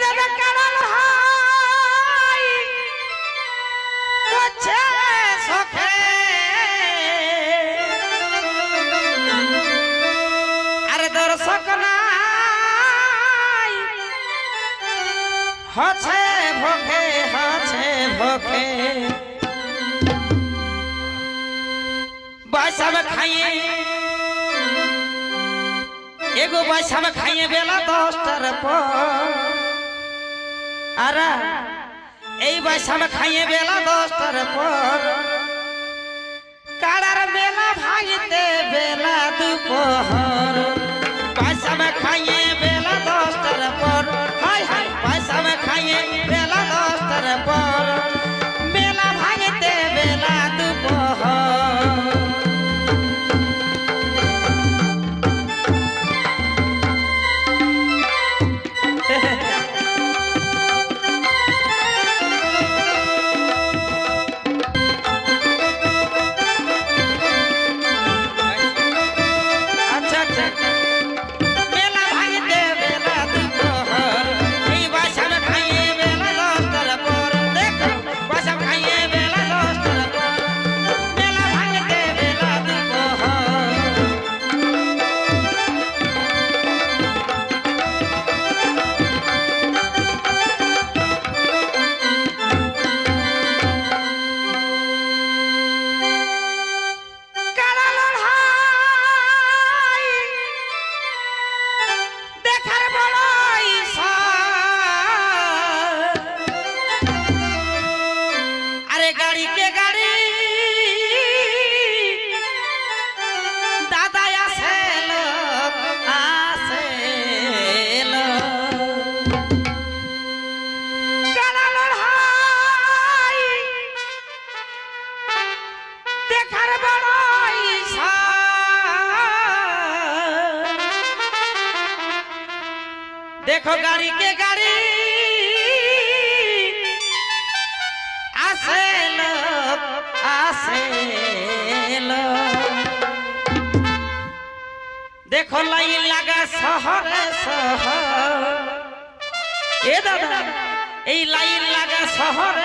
দাদা কারণ হয় করছে সখে আরে দর্শক নাই হচ্ছে ভোগে बैसाब खाइए एगो बैसाब खाइए बेला 10टार पर अरे এই बैसाब खाइए बेला 10टार पर काड़ार बेला भागते बेला दोपहर बैसाब खाइए बेला 10टार पर हाय हाय बैसाब खाइए बेला 10टार पर बेला भागते बेला दोपहर देखो गाड़ी के गाड़ी आसे लो देखो लाइन लगा शहर ए दादा ए लाइन लगा शहर